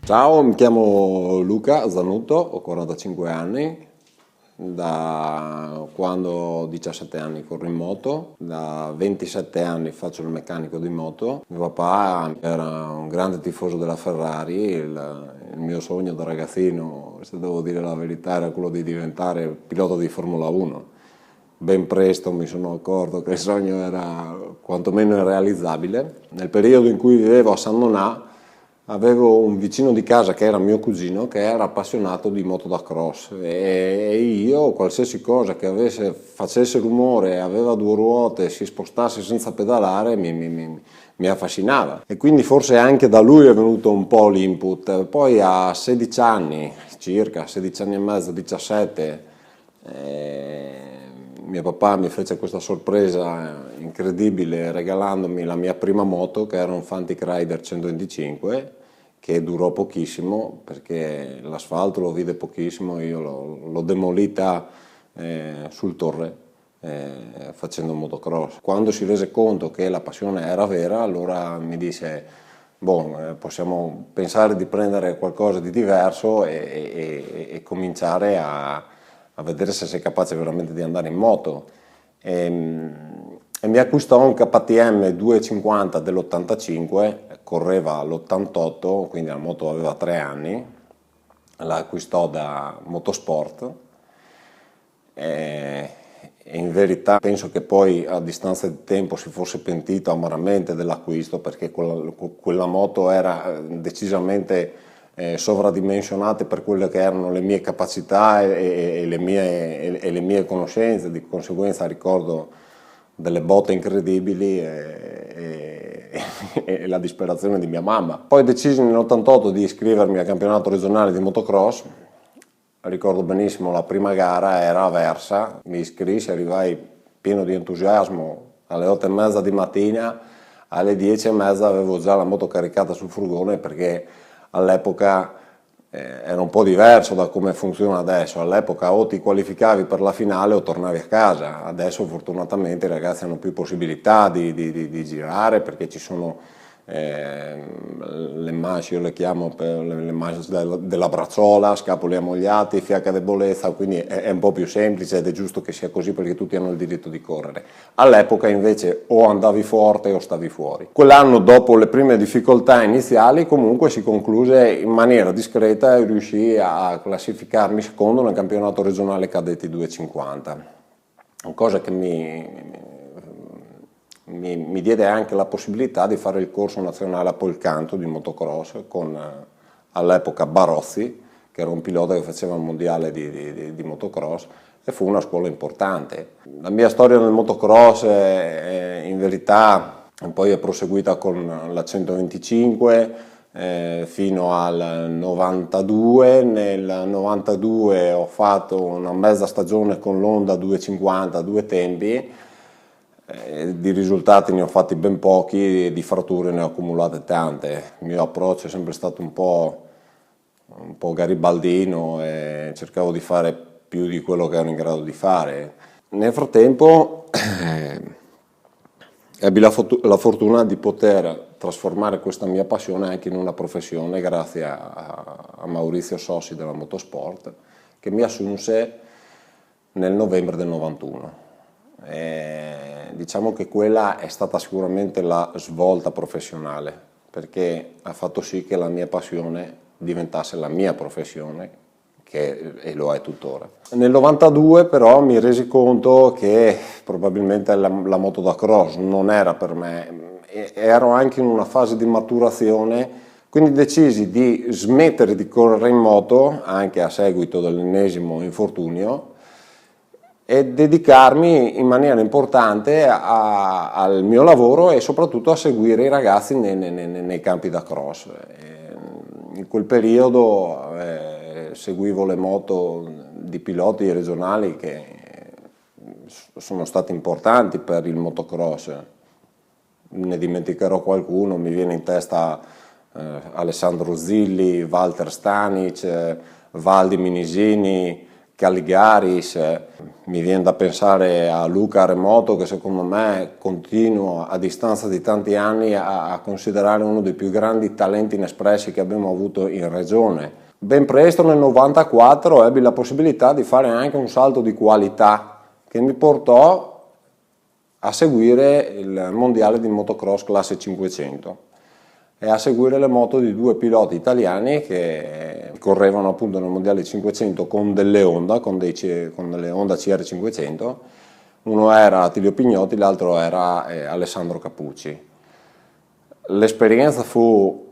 Ciao, mi chiamo Luca Zanutto, ho 45 anni, da quando ho 17 anni corro in moto, da 27 anni faccio il meccanico di moto. Mio papà era un grande tifoso della Ferrari, il mio sogno da ragazzino, se devo dire la verità, era quello di diventare pilota di Formula 1. Ben presto mi sono accorto che il sogno era quantomeno irrealizzabile. Nel periodo in cui vivevo a San Donà avevo un vicino di casa che era mio cugino che era appassionato di moto da cross e io qualsiasi cosa che facesse rumore, aveva due ruote, si spostasse senza pedalare mi affascinava e quindi forse anche da lui è venuto un po' l'input. Poi a 16 anni, circa 16 anni e mezzo, 17, mio papà mi fece questa sorpresa incredibile regalandomi la mia prima moto, che era un Fantic Rider 125, che durò pochissimo perché l'asfalto lo vide pochissimo. Io l'ho demolita sul Torre facendo motocross. Quando si rese conto che la passione era vera, allora mi disse: boh, possiamo pensare di prendere qualcosa di diverso e cominciare a vedere se sei capace veramente di andare in moto. E mi acquistò un KTM 250 dell'85, correva all'88, quindi la moto aveva 3 anni, la acquistò da Motorsport e in verità penso che poi a distanza di tempo si fosse pentito amaramente dell'acquisto, perché quella moto era decisamente sovradimensionate per quelle che erano le mie capacità e le mie conoscenze. Di conseguenza ricordo delle botte incredibili e la disperazione di mia mamma. Poi decisi nell'88 di iscrivermi al campionato regionale di motocross. Ricordo benissimo, la prima gara era a Versa, mi iscrissi, arrivai pieno di entusiasmo alle 8:30 di mattina, alle 10:30 avevo già la moto caricata sul furgone, perché all'epoca era un po' diverso da come funziona adesso. All'epoca o ti qualificavi per la finale o tornavi a casa. Adesso fortunatamente i ragazzi hanno più possibilità di girare, perché ci sono le manche, io le chiamo le manche della bracciola, scapoli ammogliati, fiacca debolezza, quindi è un po' più semplice ed è giusto che sia così, perché tutti hanno il diritto di correre. All'epoca invece o andavi forte o stavi fuori. Quell'anno, dopo le prime difficoltà iniziali, comunque si concluse in maniera discreta e riuscii a classificarmi secondo nel campionato regionale cadetti 250, cosa che mi diede anche la possibilità di fare il corso nazionale a Polcanto di motocross con all'epoca Barozzi, che era un pilota che faceva il mondiale di motocross, e fu una scuola importante. La mia storia nel motocross in verità poi è proseguita con la 125 fino al 92. Nel 92 ho fatto una mezza stagione con l'Honda 250 a due tempi. Di risultati ne ho fatti ben pochi, di fratture ne ho accumulate tante. Il mio approccio è sempre stato un po' garibaldino e cercavo di fare più di quello che ero in grado di fare. Nel frattempo ebbi la fortuna di poter trasformare questa mia passione anche in una professione, grazie a Maurizio Sossi della Motorsport, che mi assunse nel novembre del 91. Diciamo che quella è stata sicuramente la svolta professionale, perché ha fatto sì che la mia passione diventasse la mia professione, e lo è tuttora. Nel 92 però mi resi conto che probabilmente la moto da cross non era per me, ero anche in una fase di maturazione, quindi decisi di smettere di correre in moto, anche a seguito dell'ennesimo infortunio, e dedicarmi in maniera importante al mio lavoro e soprattutto a seguire i ragazzi nei campi da cross. In quel periodo seguivo le moto di piloti regionali che sono stati importanti per il motocross. Ne dimenticherò qualcuno, mi viene in testa Alessandro Zilli, Walter Stanic, Valdi Minisini, Caligaris, mi viene da pensare a Luca Remoto, che secondo me continuo a distanza di tanti anni a considerare uno dei più grandi talenti inespressi che abbiamo avuto in regione. Ben presto nel 94 ebbi la possibilità di fare anche un salto di qualità che mi portò a seguire il mondiale di motocross classe 500 e a seguire le moto di due piloti italiani che correvano appunto nel mondiale 500 con delle Honda, con delle Honda CR500. Uno era Attilio Pignotti, l'altro era Alessandro Capucci. L'esperienza fu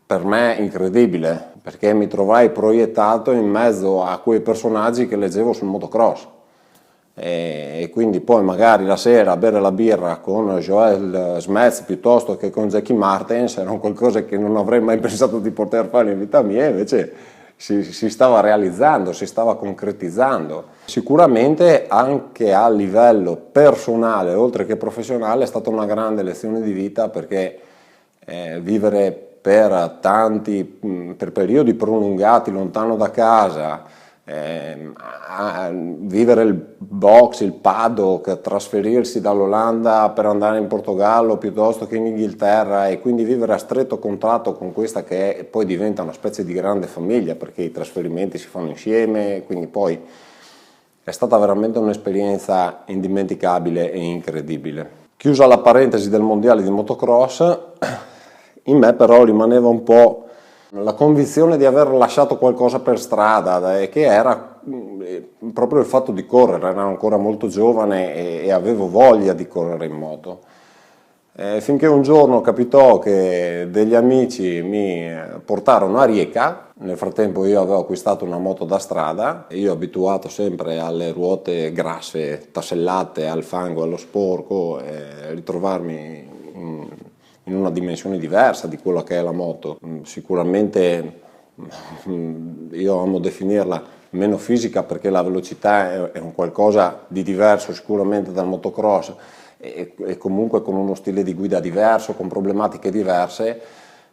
per me incredibile, perché mi trovai proiettato in mezzo a quei personaggi che leggevo sul motocross. E quindi poi magari la sera a bere la birra con Joel Smets piuttosto che con Jackie Martens era un qualcosa che non avrei mai pensato di poter fare in vita mia, invece si stava realizzando, si stava concretizzando. Sicuramente anche a livello personale, oltre che professionale, è stata una grande lezione di vita, perché vivere per periodi prolungati lontano da casa, vivere il box, il paddock, trasferirsi dall'Olanda per andare in Portogallo piuttosto che in Inghilterra, e quindi vivere a stretto contatto con questa che poi diventa una specie di grande famiglia, perché i trasferimenti si fanno insieme, quindi poi è stata veramente un'esperienza indimenticabile e incredibile. Chiusa la parentesi del mondiale di motocross, in me però rimaneva un po' la convinzione di aver lasciato qualcosa per strada, che era proprio il fatto di correre. Ero ancora molto giovane e avevo voglia di correre in moto. Finché un giorno capitò che degli amici mi portarono a Rieca. Nel frattempo io avevo acquistato una moto da strada, e io abituato sempre alle ruote grasse, tassellate, al fango, allo sporco, ritrovarmi in una dimensione diversa di quella che è la moto. Sicuramente io amo definirla meno fisica, perché la velocità è un qualcosa di diverso sicuramente dal motocross, e comunque con uno stile di guida diverso, con problematiche diverse.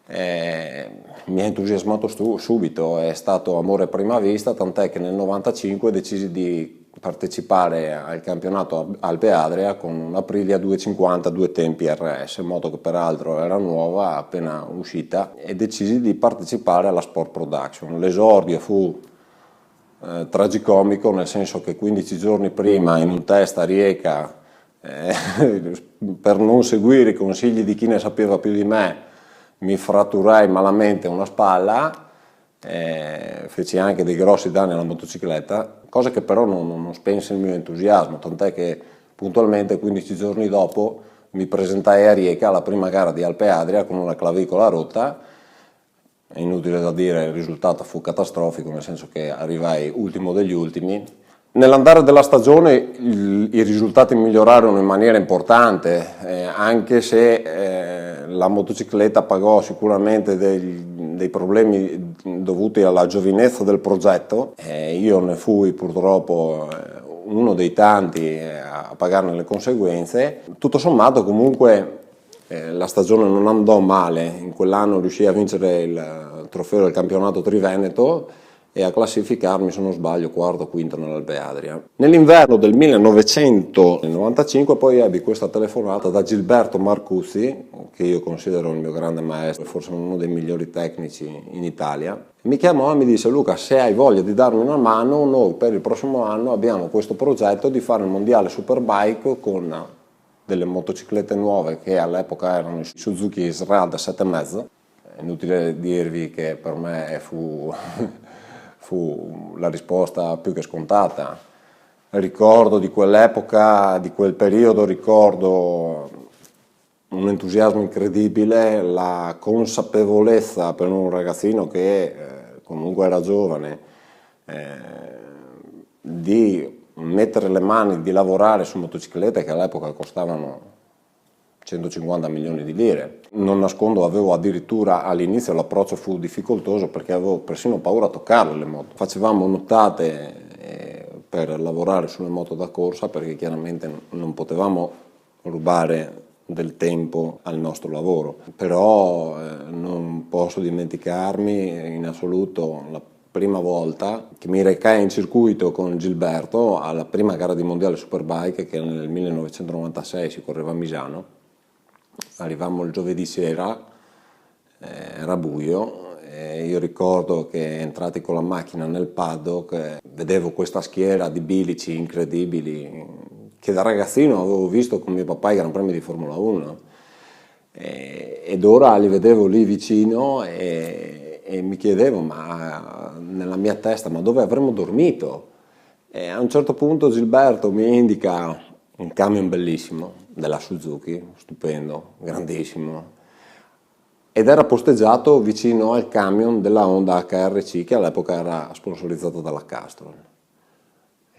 Mi ha entusiasmato subito, è stato amore a prima vista, tant'è che nel 95 decisi di partecipare al campionato Alpe Adria con una Aprilia 250 due tempi RS, moto che peraltro era nuova, appena uscita, e decisi di partecipare alla Sport Production. L'esordio fu tragicomico, nel senso che 15 giorni prima in un test a Rieca, per non seguire i consigli di chi ne sapeva più di me, mi fratturai malamente una spalla. Feci anche dei grossi danni alla motocicletta, cosa che però non spense il mio entusiasmo, tant'è che puntualmente 15 giorni dopo mi presentai a Rieca alla prima gara di Alpe Adria con una clavicola rotta. È inutile da dire, il risultato fu catastrofico, nel senso che arrivai ultimo degli ultimi. Nell'andare della stagione i risultati migliorarono in maniera importante, anche se la motocicletta pagò sicuramente dei problemi dovuti alla giovinezza del progetto. Io ne fui purtroppo uno dei tanti a pagarne le conseguenze. Tutto sommato comunque la stagione non andò male, in quell'anno riuscii a vincere il trofeo del campionato Triveneto e a classificarmi, se non sbaglio, quarto o quinto nell'Alpe Adria. Nell'inverno del 1995 poi ebbi questa telefonata da Gilberto Marcuzzi, che io considero il mio grande maestro, forse uno dei migliori tecnici in Italia. Mi chiamò e mi disse: Luca, se hai voglia di darmi una mano, noi per il prossimo anno abbiamo questo progetto di fare il mondiale Superbike con delle motociclette nuove che all'epoca erano i Suzuki SRAD 7,5. È inutile dirvi che per me fu la risposta più che scontata. Ricordo di quell'epoca, di quel periodo, ricordo un entusiasmo incredibile, la consapevolezza per un ragazzino che comunque era giovane, di mettere le mani, di lavorare su motociclette che all'epoca costavano 150 milioni di lire. Non nascondo, avevo addirittura all'inizio l'approccio fu difficoltoso, perché avevo persino paura a toccarle le moto. Facevamo nottate per lavorare sulle moto da corsa, perché chiaramente non potevamo rubare del tempo al nostro lavoro. Però non posso dimenticarmi in assoluto la prima volta che mi recai in circuito con Gilberto alla prima gara di mondiale Superbike, che nel 1996 si correva a Misano. Arrivammo il giovedì sera, era buio, e io ricordo che entrati con la macchina nel paddock, vedevo questa schiera di bilici incredibili che da ragazzino avevo visto con mio papà ai Gran Premi di Formula 1, ed ora li vedevo lì vicino e mi chiedevo, ma nella mia testa, ma dove avremmo dormito? E a un certo punto Gilberto mi indica un camion bellissimo della Suzuki, stupendo, grandissimo, ed era posteggiato vicino al camion della Honda HRC, che all'epoca era sponsorizzata dalla Castrol.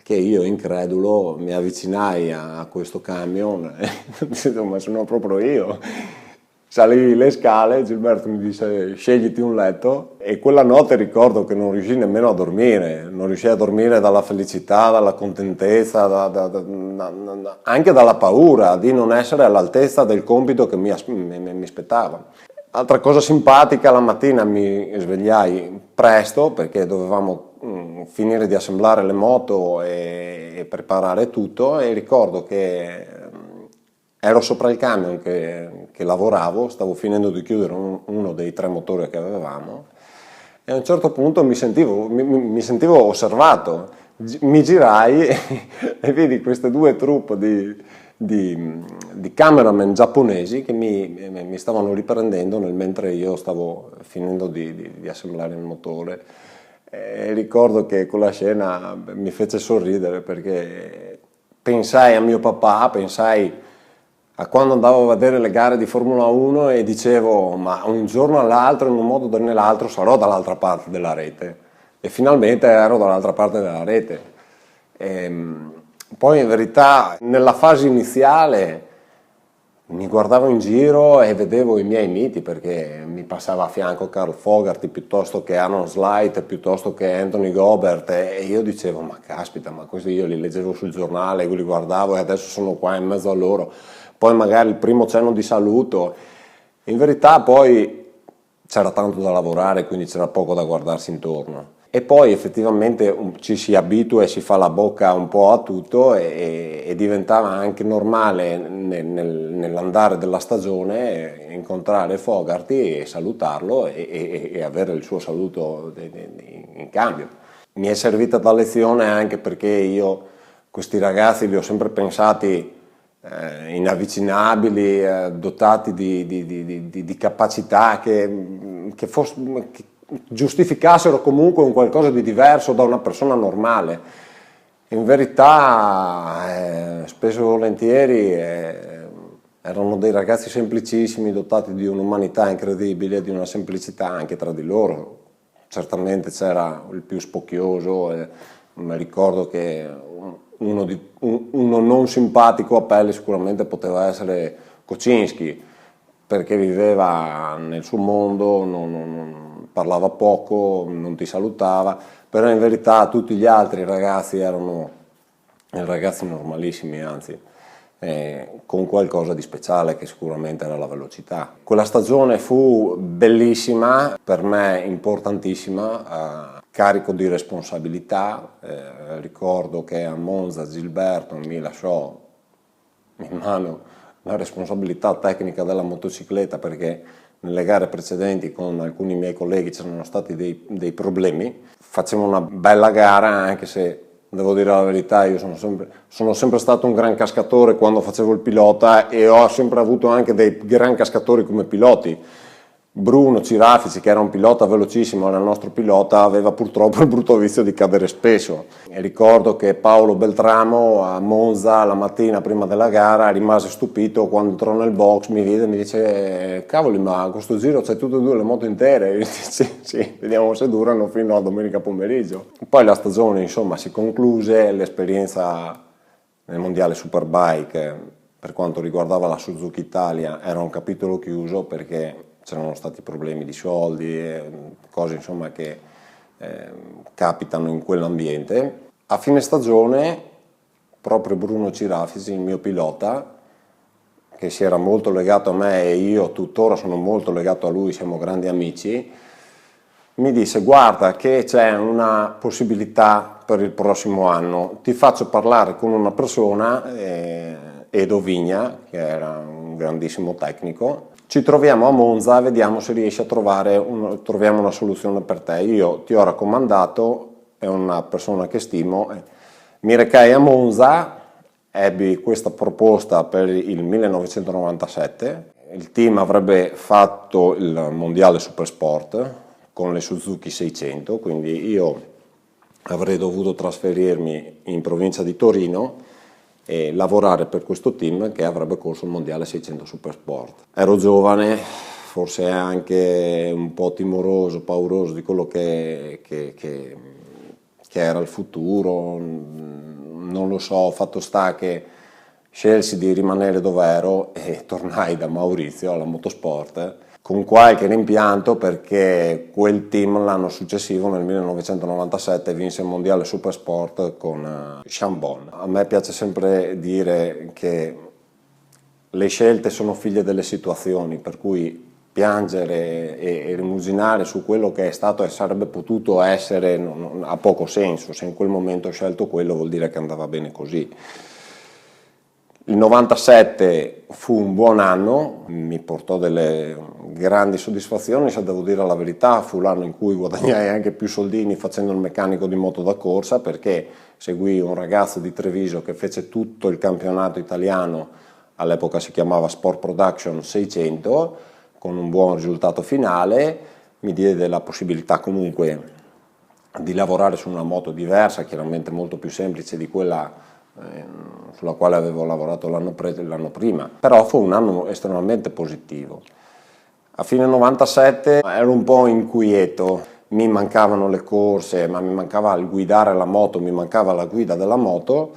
Che io, incredulo, mi avvicinai a questo camion e ho detto, ma sono proprio io. Salì le scale, Gilberto mi disse scegliti un letto, e quella notte ricordo che non riuscii nemmeno a dormire, non riuscii a dormire dalla felicità, dalla contentezza, anche dalla paura di non essere all'altezza del compito che mi aspettava. Altra cosa simpatica, la mattina mi svegliai presto perché dovevamo finire di assemblare le moto e preparare tutto, e ricordo che ero sopra il camion che lavoravo, stavo finendo di chiudere uno dei 3 motori che avevamo, e a un certo punto mi sentivo osservato. Mi girai e vidi queste 2 troupe di cameraman giapponesi che mi stavano riprendendo mentre io stavo finendo di assemblare il motore. E ricordo che quella scena mi fece sorridere perché pensai a mio papà, pensai a quando andavo a vedere le gare di Formula 1 e dicevo, ma un giorno all'altro, in un modo o nell'altro, sarò dall'altra parte della rete. E finalmente ero dall'altra parte della rete. Poi in verità nella fase iniziale mi guardavo in giro e vedevo i miei miti, perché mi passava a fianco Carl Fogarty piuttosto che Arnold Slide, piuttosto che Anthony Gobert, e io dicevo, ma caspita, ma questi io li leggevo sul giornale, li guardavo e adesso sono qua in mezzo a loro. Poi magari il primo cenno di saluto. In verità poi c'era tanto da lavorare, quindi c'era poco da guardarsi intorno. E poi effettivamente ci si abitua e si fa la bocca un po' a tutto, e diventava anche normale nell'andare della stagione incontrare Fogarty e salutarlo e avere il suo saluto in cambio. Mi è servita da lezione anche perché io questi ragazzi li ho sempre pensati inavvicinabili, dotati di capacità che giustificassero comunque un qualcosa di diverso da una persona normale. In verità spesso e volentieri erano dei ragazzi semplicissimi, dotati di un'umanità incredibile, di una semplicità anche tra di loro. Certamente c'era il più spocchioso, mi ricordo che uno non simpatico a pelle sicuramente poteva essere Kocinski, perché viveva nel suo mondo, non parlava poco, non ti salutava, però in verità tutti gli altri ragazzi erano ragazzi normalissimi, anzi con qualcosa di speciale che sicuramente era la velocità. Quella stagione fu bellissima, per me importantissima, carico di responsabilità. Ricordo che a Monza Gilberto mi lasciò in mano la responsabilità tecnica della motocicletta, perché nelle gare precedenti con alcuni miei colleghi c'erano stati dei problemi. Facevo una bella gara, anche se devo dire la verità, io sono sempre stato un gran cascatore quando facevo il pilota, e ho sempre avuto anche dei gran cascatori come piloti. Bruno Cirafici, che era un pilota velocissimo, era il nostro pilota, aveva purtroppo il brutto vizio di cadere spesso. E ricordo che Paolo Beltramo a Monza la mattina prima della gara rimase stupito quando entrò nel box, mi vide e mi dice: cavoli, ma a questo giro c'è tutte e 2 le moto intere? E io dice, sì, vediamo se durano fino a domenica pomeriggio. Poi la stagione insomma si concluse, l'esperienza nel mondiale Superbike per quanto riguardava la Suzuki Italia era un capitolo chiuso, perché c'erano stati problemi di soldi, cose insomma che capitano in quell'ambiente. A fine stagione proprio Bruno Cirafici, il mio pilota, che si era molto legato a me e io tuttora sono molto legato a lui, siamo grandi amici, mi disse: guarda che c'è una possibilità per il prossimo anno, ti faccio parlare con una persona, Edo Vigna, che era un grandissimo tecnico, ci troviamo a Monza e vediamo se riesci a troviamo una soluzione per te. Io ti ho raccomandato, è una persona che stimo, mi recai a Monza, ebbi questa proposta per il 1997, il team avrebbe fatto il mondiale Supersport con le Suzuki 600, quindi io avrei dovuto trasferirmi in provincia di Torino e lavorare per questo team che avrebbe corso il mondiale 600 Supersport. Ero giovane, forse anche un po' timoroso, pauroso di quello che era il futuro, non lo so, fatto sta che scelsi di rimanere dove ero e tornai da Maurizio alla Motorsport con qualche rimpianto, perché quel team l'anno successivo, nel 1997, vinse il mondiale Supersport con Chambon. A me piace sempre dire che le scelte sono figlie delle situazioni, per cui piangere e rimuginare su quello che è stato e sarebbe potuto essere ha poco senso. Se in quel momento ho scelto quello, vuol dire che andava bene così. Il 97 fu un buon anno, mi portò delle grandi soddisfazioni, se devo dire la verità. Fu l'anno in cui guadagnai anche più soldini facendo il meccanico di moto da corsa, perché seguì un ragazzo di Treviso che fece tutto il campionato italiano, all'epoca si chiamava Sport Production 600, con un buon risultato finale. Mi diede la possibilità comunque di lavorare su una moto diversa, chiaramente molto più semplice di quella sulla quale avevo lavorato l'anno prima, però fu un anno estremamente positivo. A fine 97 ero un po' inquieto, mi mancavano le corse, ma mi mancava il guidare la moto, mi mancava la guida della moto.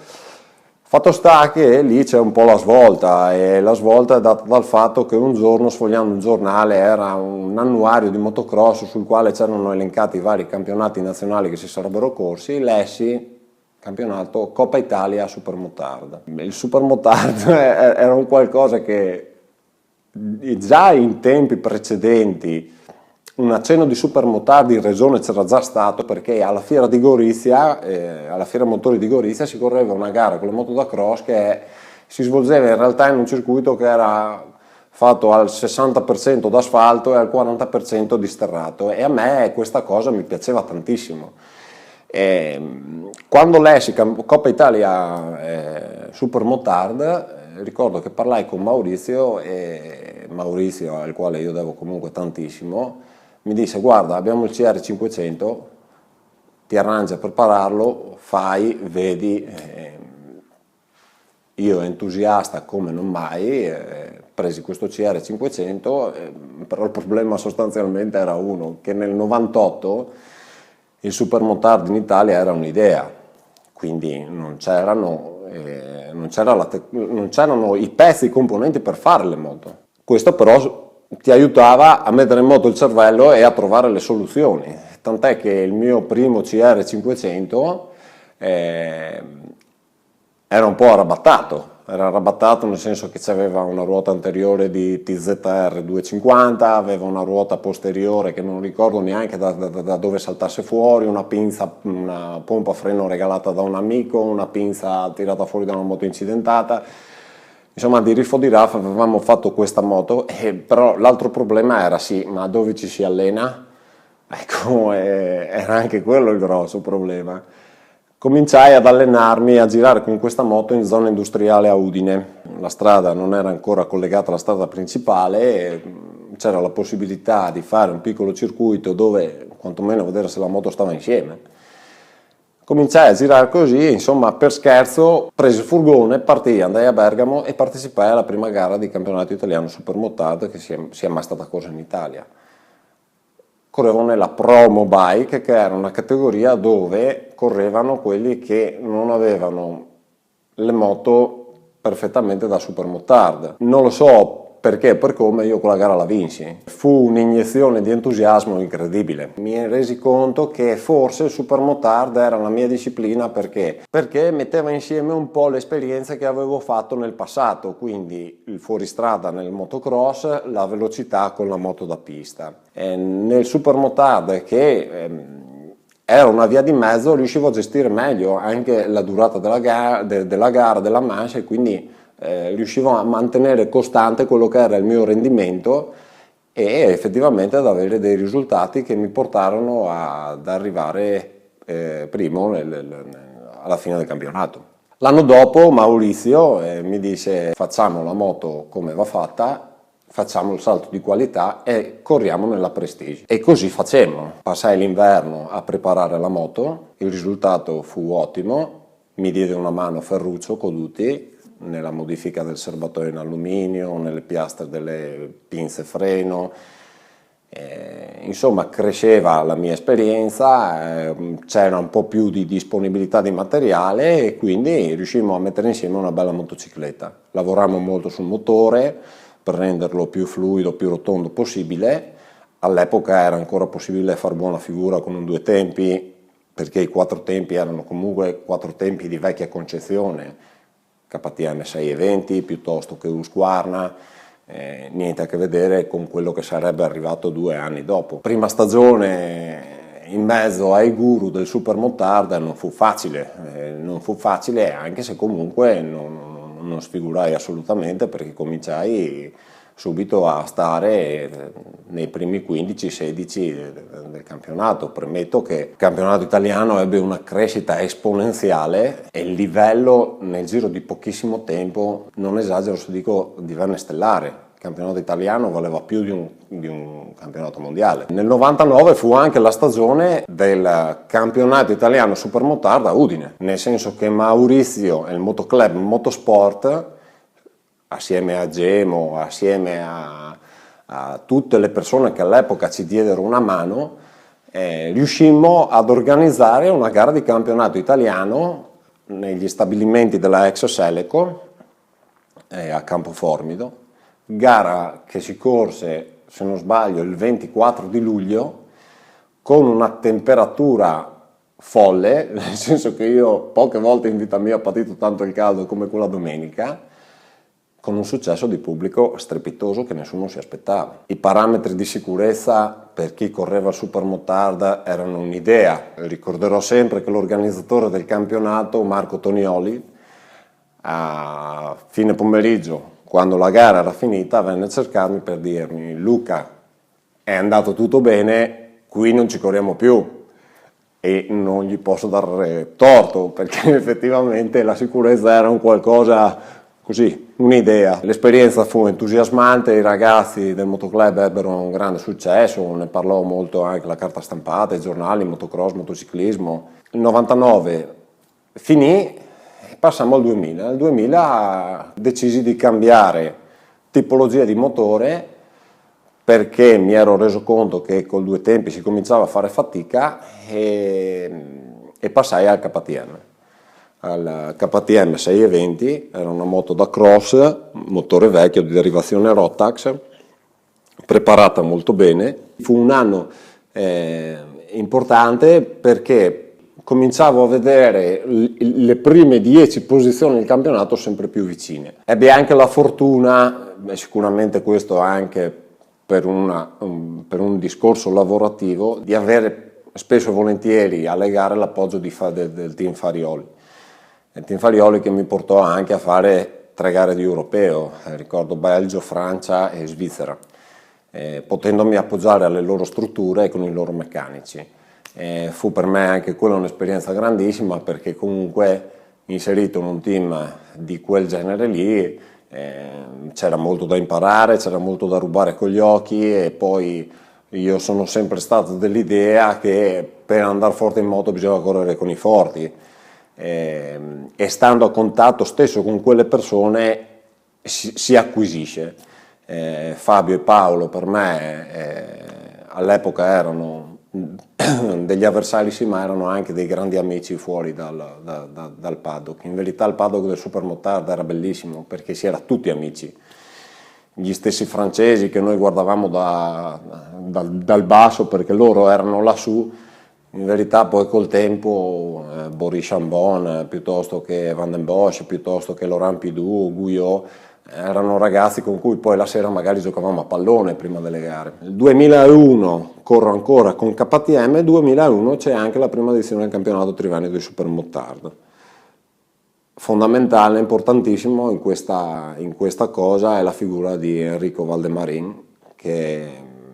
Fatto sta che lì c'è un po' la svolta, e la svolta è data dal fatto che un giorno, sfogliando un giornale, era un annuario di motocross sul quale c'erano elencati i vari campionati nazionali che si sarebbero corsi. Lessi campionato Coppa Italia Supermotard. Il Supermotard era un qualcosa che già in tempi precedenti un accenno di Supermotard in regione c'era già stato, perché alla fiera di Gorizia, alla fiera motori di Gorizia, si correva una gara con le moto da cross che si svolgeva in realtà in un circuito che era fatto al 60% d'asfalto e al 40% di sterrato, e a me questa cosa mi piaceva tantissimo. Quando lessi Coppa Italia Supermotard, ricordo che parlai con Maurizio, e Maurizio, al quale io devo comunque tantissimo, mi disse: guarda, abbiamo il CR 500, ti arrangi a prepararlo, fai, vedi. Io entusiasta come non mai, presi questo CR 500, però il problema sostanzialmente era uno, che nel 98 il Supermotard in Italia era un'idea, quindi non c'erano i pezzi, i componenti per fare le moto. Questo però ti aiutava a mettere in moto il cervello e a trovare le soluzioni, tant'è che il mio primo CR 500 era un po' arrabattato nel senso che aveva una ruota anteriore di TZR 250, aveva una ruota posteriore che non ricordo neanche da dove saltasse fuori, una pompa a freno regalata da un amico, una pinza tirata fuori da una moto incidentata. Insomma, di riffo di Raff avevamo fatto questa moto, però l'altro problema era: sì, ma dove ci si allena? Ecco, era anche quello il grosso problema. Cominciai ad allenarmi a girare con questa moto in zona industriale a Udine. La strada non era ancora collegata alla strada principale e c'era la possibilità di fare un piccolo circuito dove quantomeno vedere se la moto stava insieme. Cominciai a girare così, insomma, per scherzo, presi il furgone, partii, andai a Bergamo e partecipai alla prima gara di campionato italiano Supermotard che sia mai stata corsa in Italia. Correvo nella Promo Bike, che era una categoria dove correvano quelli che non avevano le moto perfettamente da Supermotard. Non lo so perché per come io quella gara la vinsi. Fu un'iniezione di entusiasmo incredibile. Mi resi conto che forse il supermotard era la mia disciplina perché metteva insieme un po' le esperienze che avevo fatto nel passato, quindi il fuoristrada nel motocross, la velocità con la moto da pista. E nel supermotard che era una via di mezzo, riuscivo a gestire meglio anche la durata della gara, della manche, e quindi riuscivo a mantenere costante quello che era il mio rendimento e effettivamente ad avere dei risultati che mi portarono ad arrivare primo alla fine del campionato. L'anno dopo Maurizio mi disse: facciamo la moto come va fatta, facciamo il salto di qualità e corriamo nella Prestige. E così facemmo. Passai l'inverno a preparare la moto, il risultato fu ottimo, mi diede una mano Ferruccio Coduti nella modifica del serbatoio in alluminio, nelle piastre delle pinze freno. Insomma, cresceva la mia esperienza, c'era un po' più di disponibilità di materiale e quindi riuscimmo a mettere insieme una bella motocicletta. Lavorammo molto sul motore per renderlo più fluido, più rotondo possibile. All'epoca era ancora possibile far buona figura con un due tempi, perché i quattro tempi erano comunque quattro tempi di vecchia concezione, KTM 620 piuttosto che Husqvarna, niente a che vedere con quello che sarebbe arrivato 2 anni dopo. Prima stagione in mezzo ai guru del supermotard non fu facile, anche se comunque non sfigurai assolutamente, perché cominciai subito a stare nei primi 15-16 del campionato. Premetto che il campionato italiano ebbe una crescita esponenziale e il livello nel giro di pochissimo tempo, non esagero se dico, divenne stellare. Il campionato italiano valeva più di un campionato mondiale. Nel 99 fu anche la stagione del campionato italiano supermotard a Udine, nel senso che Maurizio e il Motoclub Motorsport, assieme a Gemo, assieme a tutte le persone che all'epoca ci diedero una mano, riuscimmo ad organizzare una gara di campionato italiano negli stabilimenti della ex Seleco a Campoformido, gara che si corse, se non sbaglio, il 24 di luglio con una temperatura folle, nel senso che io poche volte in vita mia ho patito tanto il caldo come quella domenica, con un successo di pubblico strepitoso che nessuno si aspettava. I parametri di sicurezza per chi correva il supermotard erano un'idea. Ricorderò sempre che l'organizzatore del campionato, Marco Tonioli, a fine pomeriggio, quando la gara era finita, venne a cercarmi per dirmi: Luca, è andato tutto bene, qui non ci corriamo più. E non gli posso dare torto, perché effettivamente la sicurezza era un qualcosa così, un'idea. L'esperienza fu entusiasmante, i ragazzi del motoclub ebbero un grande successo, ne parlò molto anche la carta stampata, i giornali, motocross, motociclismo. Il 99 finì e passammo al 2000. Nel 2000 decisi di cambiare tipologia di motore, perché mi ero reso conto che col due tempi si cominciava a fare fatica, e passai al KTM. Al KTM 620, era una moto da cross, motore vecchio di derivazione Rotax, preparata molto bene. Fu un anno importante perché cominciavo a vedere le prime 10 posizioni del campionato sempre più vicine. Ebbe anche la fortuna, sicuramente questo anche per un discorso lavorativo, di avere spesso e volentieri alle gare l'appoggio del team Farioli. Il team Farioli che mi portò anche a fare 3 gare di europeo, ricordo Belgio, Francia e Svizzera, potendomi appoggiare alle loro strutture e con i loro meccanici. Fu per me anche quella un'esperienza grandissima, perché comunque inserito in un team di quel genere lì c'era molto da imparare, c'era molto da rubare con gli occhi, e poi io sono sempre stato dell'idea che per andare forte in moto bisogna correre con i forti. E stando a contatto stesso con quelle persone si acquisisce. Fabio e Paolo per me all'epoca erano degli avversari, sì, ma erano anche dei grandi amici fuori dal paddock. In verità il paddock del supermotard era bellissimo perché si era tutti amici. gli stessi francesi che noi guardavamo dal basso perché loro erano lassù, in verità poi col tempo Boris Chambon, piuttosto che Van den Bosch, piuttosto che Laurent Pidou, Guyot, erano ragazzi con cui poi la sera magari giocavamo a pallone prima delle gare. Nel 2001 corro ancora con KTM, nel 2001 c'è anche la prima edizione del campionato Triveneto di Supermotard. Fondamentale, importantissimo in questa cosa è la figura di Enrico Valdemarin,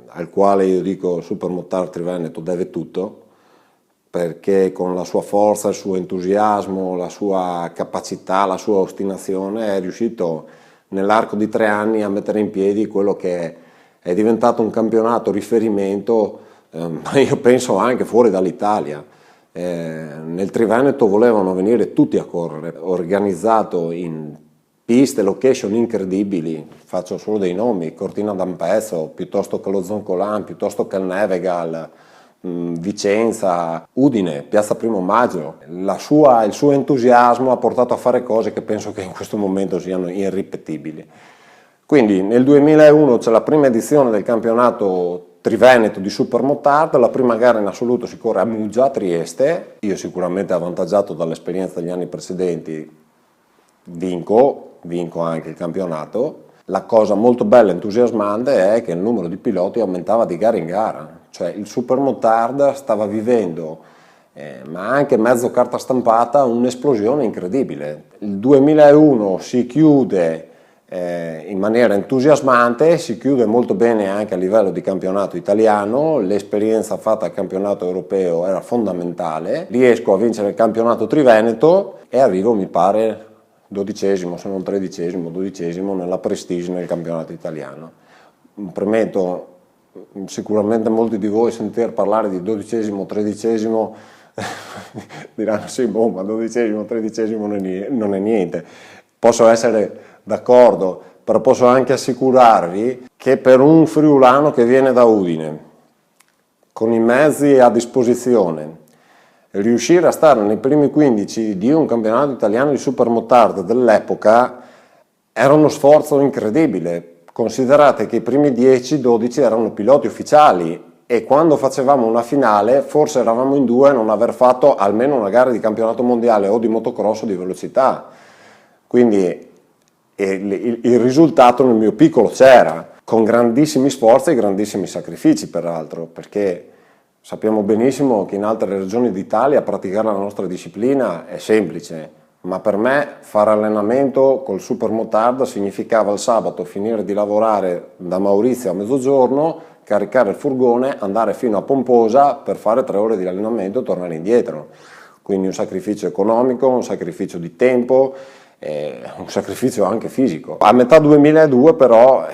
al quale io dico Supermotard Triveneto deve tutto, perché con la sua forza, il suo entusiasmo, la sua capacità, la sua ostinazione è riuscito nell'arco di 3 anni a mettere in piedi quello che è diventato un campionato riferimento, ma io penso anche fuori dall'Italia. Nel Triveneto volevano venire tutti a correre, organizzato in piste, location incredibili, faccio solo dei nomi, Cortina d'Ampezzo, piuttosto che lo Zoncolan, piuttosto che il Nevegal, Vicenza, Udine, Piazza Primo Maggio. Il suo entusiasmo ha portato a fare cose che penso che in questo momento siano irripetibili. Quindi nel 2001 c'è la prima edizione del campionato Triveneto di Supermotard, la prima gara in assoluto si corre a Muggia, Trieste. Io sicuramente avvantaggiato dall'esperienza degli anni precedenti vinco anche il campionato. La cosa molto bella e entusiasmante è che il numero di piloti aumentava di gara in gara, cioè il Supermotard stava vivendo, ma anche mezzo carta stampata, un'esplosione incredibile. Il 2001 si chiude in maniera entusiasmante, si chiude molto bene anche a livello di campionato italiano, l'esperienza fatta al campionato europeo era fondamentale, riesco a vincere il campionato Triveneto e arrivo, mi pare, 12esimo, se non 13esimo, 12esimo nella Prestige nel campionato italiano. Premetto, sicuramente molti di voi sentir parlare di 12esimo, 13esimo diranno sì, boh, ma 12esimo, 13esimo non è niente. Posso essere d'accordo, però posso anche assicurarvi che per un friulano che viene da Udine, con i mezzi a disposizione, riuscire a stare nei primi 15 di un campionato italiano di Supermotard dell'epoca era uno sforzo incredibile. Considerate che i primi 10-12 erano piloti ufficiali e quando facevamo una finale forse eravamo in 2 a non aver fatto almeno una gara di campionato mondiale o di motocross o di velocità. Quindi il risultato nel mio piccolo c'era, con grandissimi sforzi e grandissimi sacrifici peraltro, perché sappiamo benissimo che in altre regioni d'Italia praticare la nostra disciplina è semplice, ma per me fare allenamento col Supermotard significava il sabato finire di lavorare da Maurizio a mezzogiorno, caricare il furgone, andare fino a Pomposa per fare 3 ore di allenamento e tornare indietro. Quindi un sacrificio economico, un sacrificio di tempo, un sacrificio anche fisico. A metà 2002 però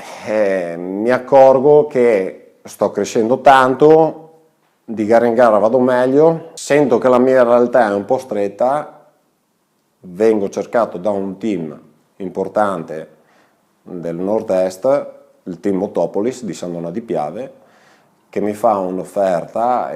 mi accorgo che sto crescendo tanto, di gara in gara vado meglio, sento che la mia realtà è un po' stretta, vengo cercato da un team importante del nord-est, il team Motopolis di San Donà di Piave, che mi fa un'offerta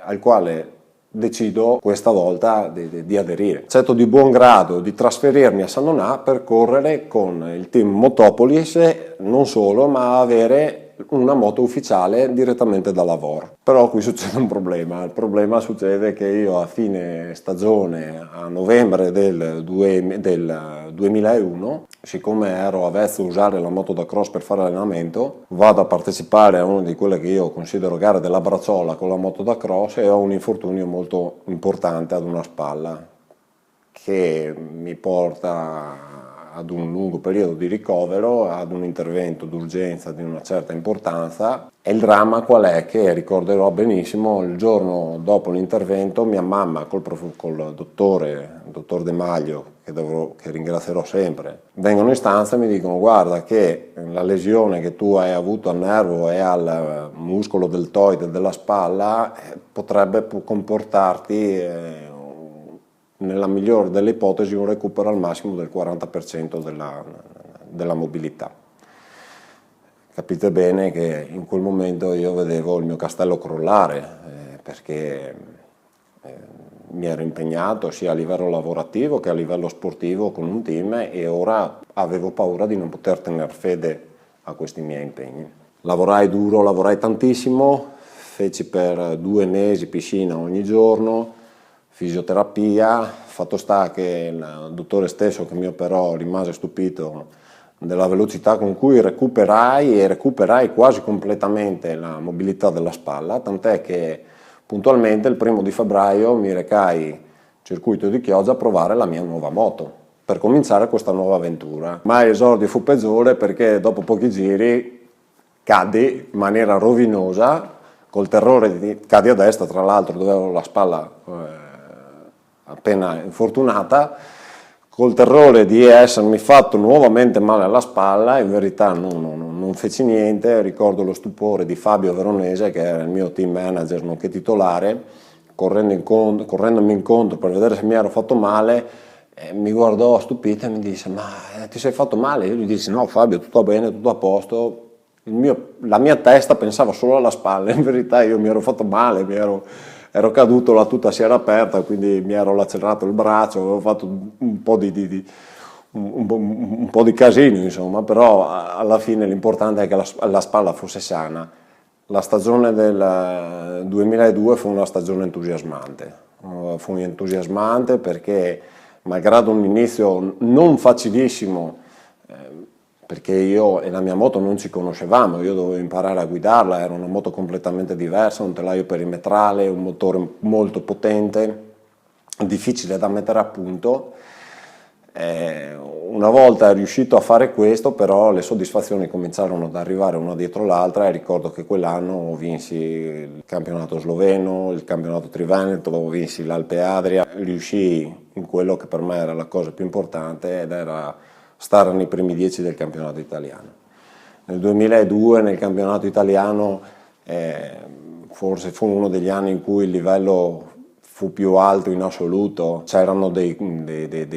al quale decido questa volta di aderire. Accetto di buon grado di trasferirmi a San Donà per correre con il team Motopolis, non solo, ma avere una moto ufficiale direttamente da lavoro. Però qui succede un problema. Il problema succede che io a fine stagione, a novembre del 2001, siccome ero avvezzo a usare la moto da cross per fare allenamento, vado a partecipare a una di quelle che io considero gare della Bracciola con la moto da cross e ho un infortunio molto importante ad una spalla che mi porta ad un lungo periodo di ricovero, ad un intervento d'urgenza di una certa importanza. E il dramma qual è? Che ricorderò benissimo, il giorno dopo l'intervento mia mamma col dottor De Maglio, che ringrazierò sempre, vengono in stanza e mi dicono: guarda che la lesione che tu hai avuto al nervo e al muscolo deltoide della spalla potrebbe comportarti nella migliore delle ipotesi un recupero al massimo del 40% della mobilità. Capite bene che in quel momento io vedevo il mio castello crollare, perché mi ero impegnato sia a livello lavorativo che a livello sportivo con un team e ora avevo paura di non poter tenere fede a questi miei impegni. Lavorai duro, lavorai tantissimo, feci per 2 mesi piscina ogni giorno, fisioterapia, fatto sta che il dottore stesso che mi operò rimase stupito della velocità con cui recuperai quasi completamente la mobilità della spalla, tant'è che puntualmente il 1 febbraio mi recai circuito di Chioggia a provare la mia nuova moto per cominciare questa nuova avventura. Ma l'esordio fu peggiore perché dopo pochi giri caddi in maniera rovinosa, col terrore di cadi a destra, tra l'altro dove avevo la spalla appena infortunata, col terrore di essermi fatto nuovamente male alla spalla. In verità non feci niente. Ricordo lo stupore di Fabio Veronese, che era il mio team manager nonché titolare, correndomi incontro per vedere se mi ero fatto male, mi guardò stupito e mi disse: ma ti sei fatto male? Io gli dissi: no Fabio, tutto bene, tutto a posto. La mia testa pensava solo alla spalla, in verità io mi ero fatto male, ero caduto, la tuta si era aperta, quindi mi ero lacerato il braccio, avevo fatto un po' di casino, insomma, però alla fine l'importante è che la spalla fosse sana. La stagione del 2002 fu una stagione entusiasmante perché, malgrado un inizio non facilissimo, perché io e la mia moto non ci conoscevamo, io dovevo imparare a guidarla, era una moto completamente diversa, un telaio perimetrale, un motore molto potente, difficile da mettere a punto. Una volta riuscito a fare questo, però le soddisfazioni cominciarono ad arrivare una dietro l'altra e ricordo che quell'anno vinsi il campionato sloveno, il campionato triveneto, vinsi l'Alpe Adria, riuscii in quello che per me era la cosa più importante ed era stare nei primi 10 del campionato italiano. Nel 2002 nel campionato italiano forse fu uno degli anni in cui il livello fu più alto in assoluto, c'erano dei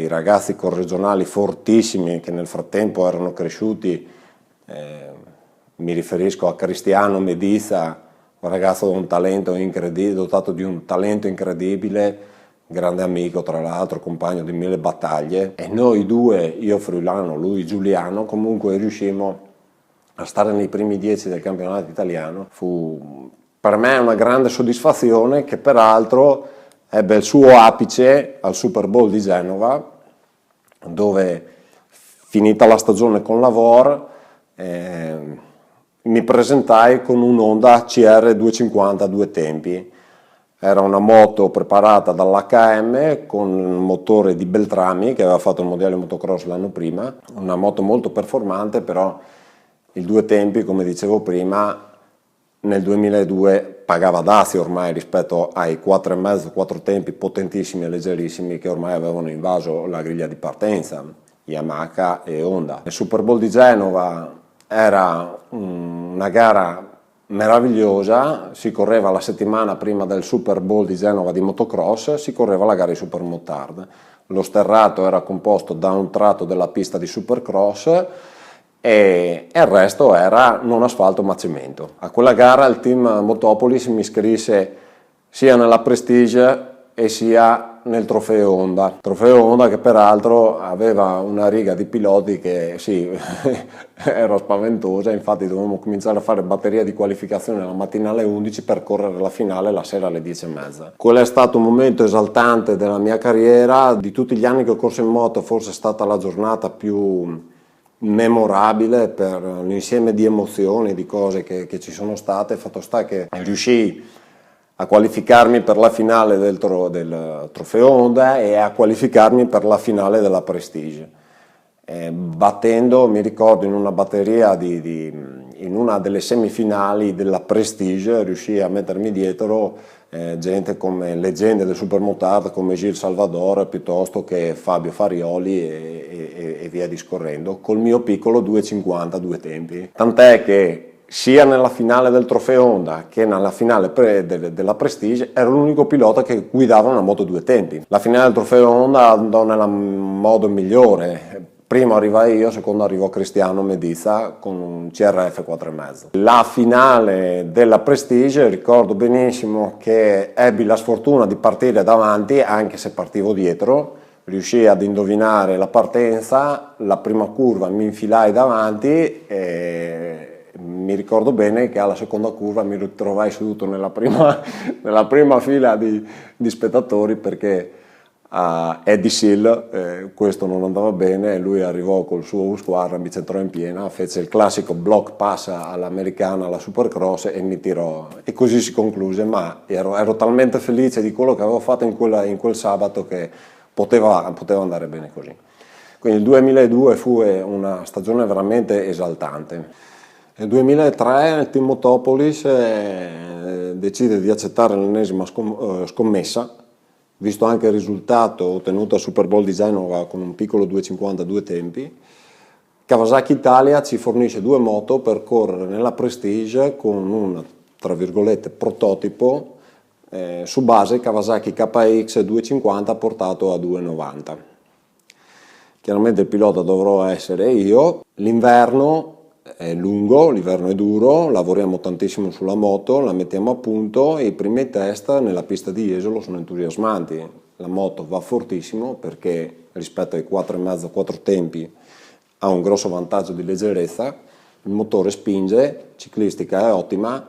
ragazzi corregionali fortissimi che nel frattempo erano cresciuti, mi riferisco a Cristiano Medizza, un ragazzo dotato di un talento incredibile, grande amico tra l'altro, compagno di 1000 battaglie, e noi due, io friulano, lui giuliano, comunque riuscimmo a stare nei primi 10 del campionato italiano. Fu per me una grande soddisfazione che peraltro ebbe il suo apice al Super Bowl di Genova, dove finita la stagione con la VOR mi presentai con un Honda CR 250 a 2 tempi. Era una moto preparata dall'HM con un motore di Beltrami che aveva fatto il mondiale motocross l'anno prima, una moto molto performante, però il 2 tempi, come dicevo prima, nel 2002 pagava dazio ormai rispetto ai 4,5, 4 tempi potentissimi e leggerissimi che ormai avevano invaso la griglia di partenza, Yamaha e Honda. Il Super Bowl di Genova era una gara meravigliosa, si correva la settimana prima del Super Bowl di Genova di motocross, si correva la gara di Supermotard. Lo sterrato era composto da un tratto della pista di Supercross e il resto era non asfalto ma cemento. A quella gara il team Motopolis mi iscrisse sia nella Prestige e sia nel trofeo Honda che peraltro aveva una riga di piloti che sì, era spaventosa, infatti dovevamo cominciare a fare batteria di qualificazione la mattina alle 11 per correre la finale la sera alle 10:30. Quello è stato un momento esaltante della mia carriera, di tutti gli anni che ho corso in moto forse è stata la giornata più memorabile per l'insieme di emozioni, di cose che ci sono state. Fatto sta che riuscii a qualificarmi per la finale del trofeo Honda e a qualificarmi per la finale della Prestige, battendo, mi ricordo, in una batteria in una delle semifinali della Prestige riuscii a mettermi dietro gente come leggende del Supermotard come Gilles Salvador piuttosto che Fabio Farioli e via discorrendo, col mio piccolo 2,50 2 tempi, tant'è che sia nella finale del trofeo Honda che nella finale della Prestige ero l'unico pilota che guidava una moto 2 tempi. La finale del trofeo Honda andò nel modo migliore, Primo arrivai io, secondo arrivò Cristiano Mediza con un CRF 4,5. La finale della Prestige ricordo benissimo che ebbi la sfortuna di partire davanti, anche se partivo dietro, riuscii ad indovinare la partenza, la prima curva mi infilai davanti e mi ricordo bene che alla seconda curva mi ritrovai seduto nella prima fila di spettatori perché a Eddie Seal questo non andava bene, lui arrivò col suo Husqvarna, mi centrò in piena, fece il classico block pass all'americana, alla Supercross e mi tirò e così si concluse, ma ero talmente felice di quello che avevo fatto in quel sabato che poteva andare bene così. Quindi il 2002 fu una stagione veramente esaltante. Nel 2003 il Team Motopolis decide di accettare l'ennesima scommessa, visto anche il risultato ottenuto al Super Bowl di Genova con un piccolo 2,50 due tempi. Kawasaki Italia ci fornisce 2 moto per correre nella Prestige con un, tra virgolette, prototipo su base Kawasaki KX 250 portato a 2,90. Chiaramente il pilota dovrò essere io. L'inverno è lungo, l'inverno è duro, lavoriamo tantissimo sulla moto, la mettiamo a punto e i primi test nella pista di Jesolo sono entusiasmanti. La moto va fortissimo perché rispetto ai 4,5, 4 tempi ha un grosso vantaggio di leggerezza, il motore spinge, ciclistica è ottima.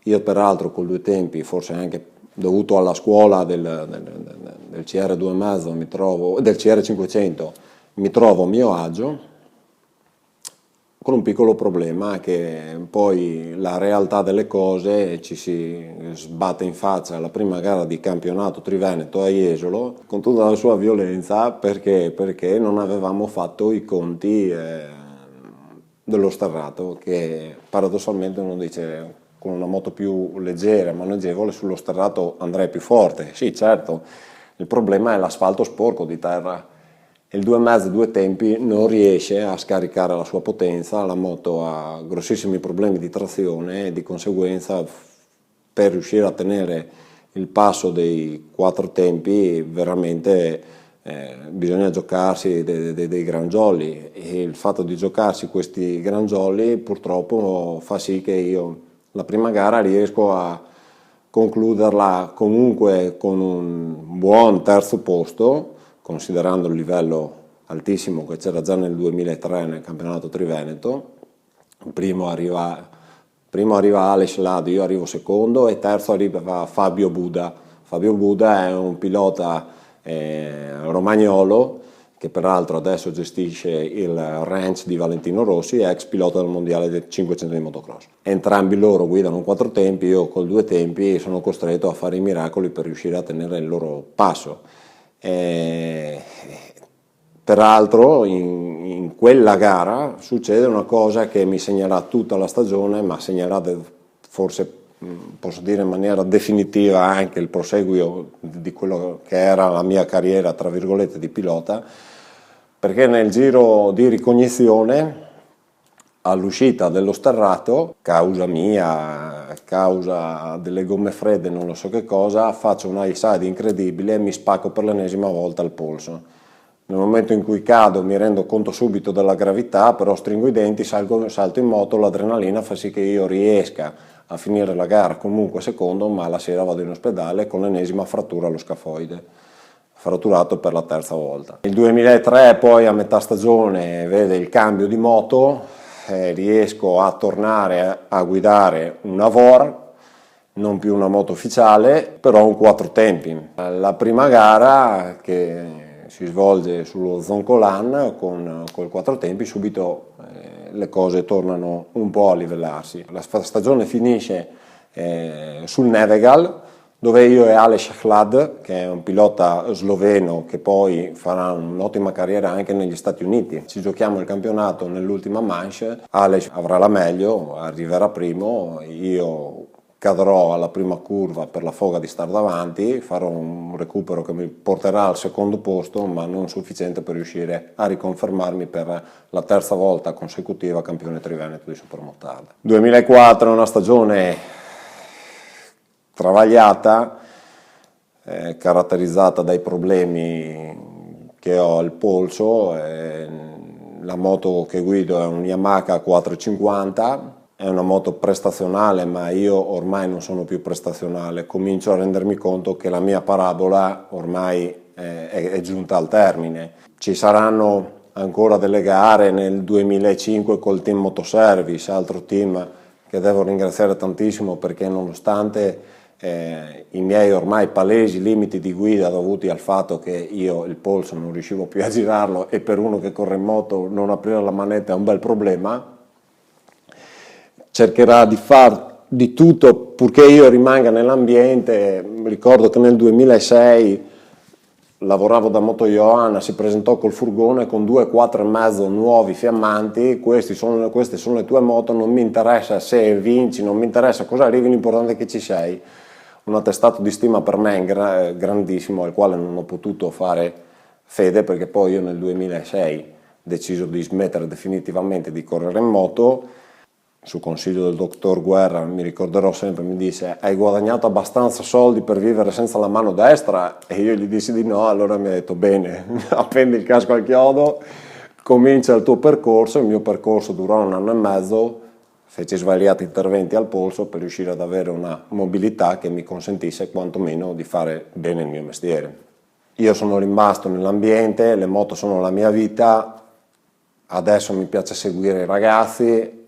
Io peraltro con 2 tempi, forse anche dovuto alla scuola del CR2,5 del CR500, mi trovo a mio agio, con un piccolo problema che poi la realtà delle cose ci si sbatte in faccia alla prima gara di campionato Triveneto a Jesolo con tutta la sua violenza perché non avevamo fatto i conti dello sterrato, che paradossalmente uno dice con una moto più leggera, maneggevole, sullo sterrato andrei più forte. Sì, certo, il problema è l'asfalto sporco di terra. Il 2,5 due tempi non riesce a scaricare la sua potenza, la moto ha grossissimi problemi di trazione e di conseguenza per riuscire a tenere il passo dei 4 tempi veramente bisogna giocarsi dei grangioli, e il fatto di giocarsi questi grangioli purtroppo fa sì che io la prima gara riesco a concluderla comunque con un buon terzo posto, considerando il livello altissimo che c'era già nel 2003 nel campionato Triveneto. Primo arriva Alex Lado, io arrivo secondo e terzo arriva Fabio Buda. Fabio Buda è un pilota romagnolo che peraltro adesso gestisce il ranch di Valentino Rossi, ex pilota del mondiale del 500 di motocross. Entrambi loro guidano 4 tempi, io con 2 tempi sono costretto a fare i miracoli per riuscire a tenere il loro passo. Peraltro in quella gara succede una cosa che mi segnerà tutta la stagione, ma segnerà forse, posso dire in maniera definitiva, anche il proseguio di quello che era la mia carriera tra virgolette di pilota, perché nel giro di ricognizione all'uscita dello sterrato, causa mia, causa delle gomme fredde, non lo so che cosa, faccio un high side incredibile e mi spacco per l'ennesima volta il polso. Nel momento in cui cado mi rendo conto subito della gravità, però stringo i denti, salto in moto, l'adrenalina fa sì che io riesca a finire la gara comunque secondo, ma la sera vado in ospedale con l'ennesima frattura allo scafoide, fratturato per la terza volta. Il 2003 poi a metà stagione vede il cambio di moto, riesco a tornare a guidare una VOR, non più una moto ufficiale, però un 4 tempi. La prima gara che si svolge sullo Zoncolan con 4 tempi, subito le cose tornano un po' a livellarsi. La stagione finisce sul Nevegal, dove io e Aleš Hlad, che è un pilota sloveno che poi farà un'ottima carriera anche negli Stati Uniti, ci giochiamo il campionato nell'ultima manche. Aleš avrà la meglio, arriverà primo, io cadrò alla prima curva per la foga di star davanti, farò un recupero che mi porterà al secondo posto, ma non sufficiente per riuscire a riconfermarmi per la terza volta consecutiva campione triveneto di Supermotard. 2004 è una stagione travagliata, caratterizzata dai problemi che ho al polso, La moto che guido è un Yamaha 450, è una moto prestazionale, ma io ormai non sono più prestazionale, comincio a rendermi conto che la mia parabola ormai è giunta al termine. Ci saranno ancora delle gare nel 2005 col team Motoservice, altro team che devo ringraziare tantissimo, perché nonostante i miei ormai palesi limiti di guida dovuti al fatto che io il polso non riuscivo più a girarlo, e per uno che corre in moto non aprire la manetta è un bel problema, cercherà di far di tutto purché io rimanga nell'ambiente. Ricordo che nel 2006 lavoravo da Moto Johanna, si presentò col furgone con 2,4,5 nuovi fiammanti: queste sono le tue moto, non mi interessa se vinci, non mi interessa cosa arrivi, l'importante è che ci sei. Un attestato di stima per me grandissimo, al quale non ho potuto fare fede, perché poi io nel 2006 deciso di smettere definitivamente di correre in moto. Su consiglio del dottor Guerra, mi ricorderò sempre, mi disse: hai guadagnato abbastanza soldi per vivere senza la mano destra? E io gli dissi di no. Allora mi ha detto: bene, appendi il casco al chiodo, comincia il tuo percorso. Il mio percorso durò 1 anno e mezzo, feci svariati interventi al polso per riuscire ad avere una mobilità che mi consentisse quantomeno di fare bene il mio mestiere. Io sono rimasto nell'ambiente, le moto sono la mia vita, adesso mi piace seguire i ragazzi.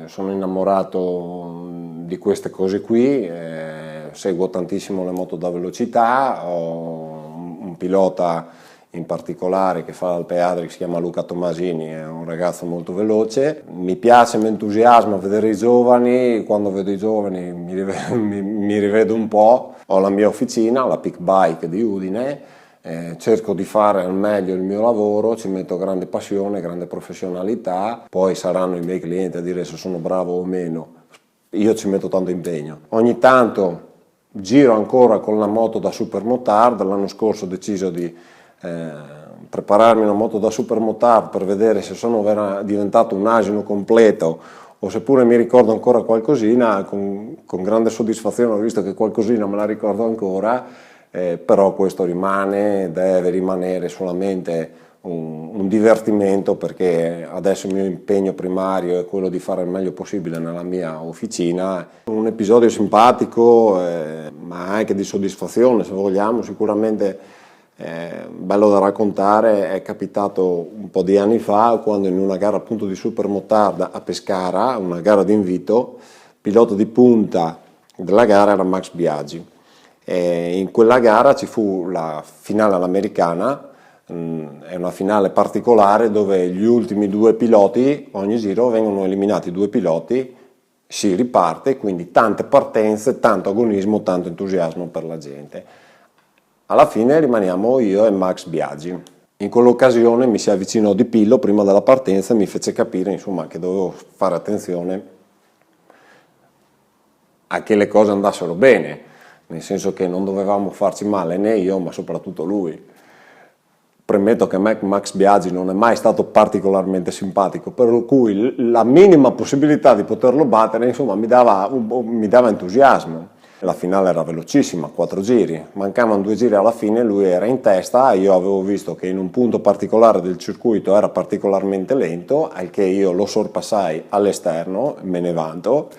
Sono innamorato di queste cose qui, seguo tantissimo le moto da velocità, ho un pilota in particolare che fa l'Alpe si chiama Luca Tomasini, è un ragazzo molto veloce. Mi piace, mi entusiasma vedere i giovani, quando vedo i giovani mi rivedo un po'. Ho la mia officina, la Peak Bike di Udine. Cerco di fare al meglio il mio lavoro, ci metto grande passione, grande professionalità, poi saranno i miei clienti a dire se sono bravo o meno, io ci metto tanto impegno. Ogni tanto giro ancora con la moto da supermotard. L'anno scorso ho deciso di prepararmi una moto da supermotard per vedere se sono diventato un asino completo, o seppure mi ricordo ancora qualcosina. Con grande soddisfazione ho visto che qualcosina me la ricordo ancora. Però questo deve rimanere solamente un divertimento, perché adesso il mio impegno primario è quello di fare il meglio possibile nella mia officina. Un episodio simpatico, ma anche di soddisfazione, se vogliamo, sicuramente bello da raccontare. È capitato un po' di anni fa, quando in una gara appunto di supermotard a Pescara, una gara d'invito, pilota di punta della gara era Max Biaggi. In quella gara ci fu la finale all'americana, è una finale particolare dove gli ultimi 2 piloti, ogni giro vengono eliminati 2 piloti, si riparte, quindi tante partenze, tanto agonismo, tanto entusiasmo per la gente. Alla fine rimaniamo io e Max Biaggi. In quell'occasione mi si avvicinò Di Pillo prima della partenza e mi fece capire, insomma, che dovevo fare attenzione a che le cose andassero bene, nel senso che non dovevamo farci male né io, ma soprattutto lui. Premetto che Max Biaggi non è mai stato particolarmente simpatico, per cui la minima possibilità di poterlo battere, insomma, mi dava entusiasmo. La finale era velocissima, 4 giri, mancavano 2 giri alla fine, lui era in testa. Io avevo visto che in un punto particolare del circuito era particolarmente lento, al che io lo sorpassai all'esterno, me ne vanto,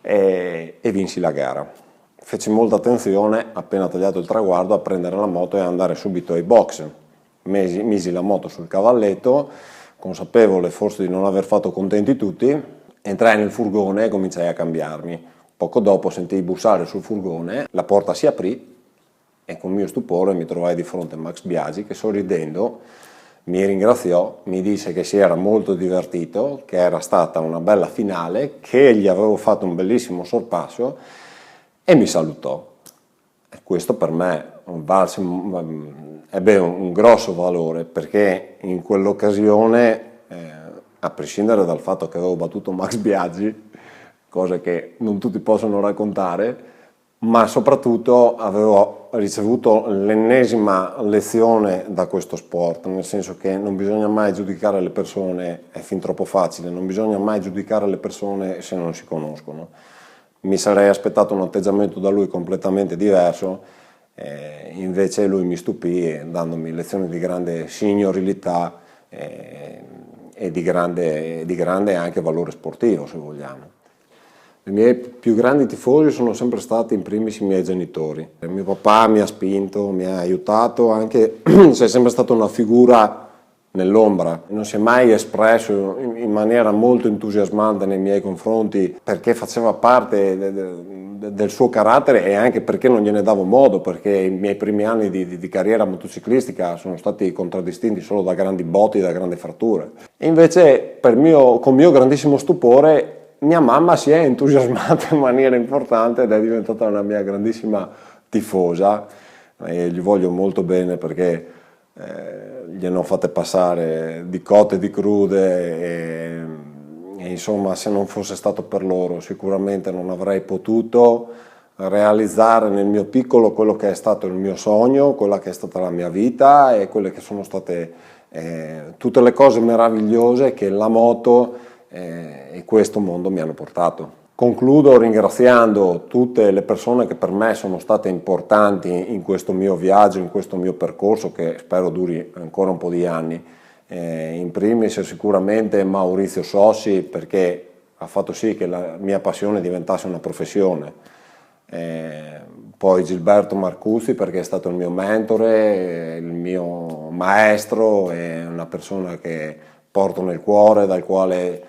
e vinsi la gara. Feci molta attenzione, appena tagliato il traguardo, a prendere la moto e andare subito ai box. Misi la moto sul cavalletto, consapevole forse di non aver fatto contenti tutti. Entrai nel furgone e cominciai a cambiarmi. Poco dopo sentii bussare sul furgone, la porta si aprì e con mio stupore mi trovai di fronte a Max Biaggi, che sorridendo mi ringraziò, mi disse che si era molto divertito, che era stata una bella finale, che gli avevo fatto un bellissimo sorpasso, e mi salutò. E questo per me ebbe un grosso valore, perché in quell'occasione, a prescindere dal fatto che avevo battuto Max Biaggi, cose che non tutti possono raccontare, ma soprattutto avevo ricevuto l'ennesima lezione da questo sport, nel senso che non bisogna mai giudicare le persone, è fin troppo facile, non bisogna mai giudicare le persone se non si conoscono. Mi sarei aspettato un atteggiamento da lui completamente diverso, invece lui mi stupì dandomi lezioni di grande signorilità e di grande anche valore sportivo, se vogliamo. I miei più grandi tifosi sono sempre stati in primis i miei genitori. Mio papà mi ha spinto, mi ha aiutato, anche se è sempre stata una figura nell'ombra. Non si è mai espresso in maniera molto entusiasmante nei miei confronti perché faceva parte del suo carattere e anche perché non gliene davo modo, perché i miei primi anni di carriera motociclistica sono stati contraddistinti solo da grandi botti e da grandi fratture. E invece, con mio grandissimo stupore, mia mamma si è entusiasmata in maniera importante ed è diventata una mia grandissima tifosa e gli voglio molto bene perché gliene ho fatte passare di cotte e di crude e insomma, se non fosse stato per loro sicuramente non avrei potuto realizzare nel mio piccolo quello che è stato il mio sogno, quella che è stata la mia vita e quelle che sono state tutte le cose meravigliose che la moto e questo mondo mi hanno portato. Concludo ringraziando tutte le persone che per me sono state importanti in questo mio viaggio, in questo mio percorso che spero duri ancora un po' di anni. In primis sicuramente Maurizio Sossi perché ha fatto sì che la mia passione diventasse una professione. Poi Gilberto Marcuzzi perché è stato il mio mentore, il mio maestro, è una persona che porto nel cuore, dal quale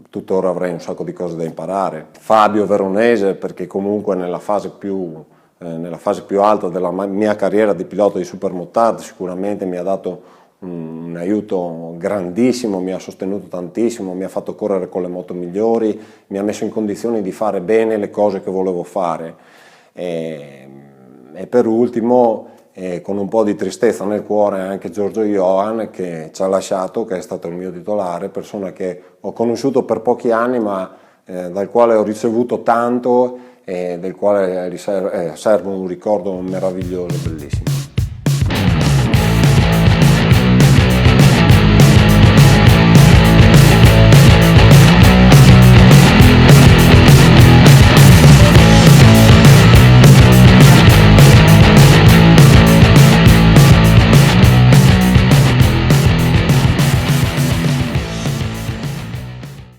tuttora avrei un sacco di cose da imparare. Fabio Veronese perché comunque nella fase più alta della mia carriera di pilota di supermotard sicuramente mi ha dato un aiuto grandissimo, mi ha sostenuto tantissimo, mi ha fatto correre con le moto migliori, mi ha messo in condizioni di fare bene le cose che volevo fare. E per ultimo, con un po' di tristezza nel cuore, anche Giorgio Johan che ci ha lasciato, che è stato il mio titolare, persona che ho conosciuto per pochi anni ma dal quale ho ricevuto tanto e del quale serve un ricordo meraviglioso, bellissimo.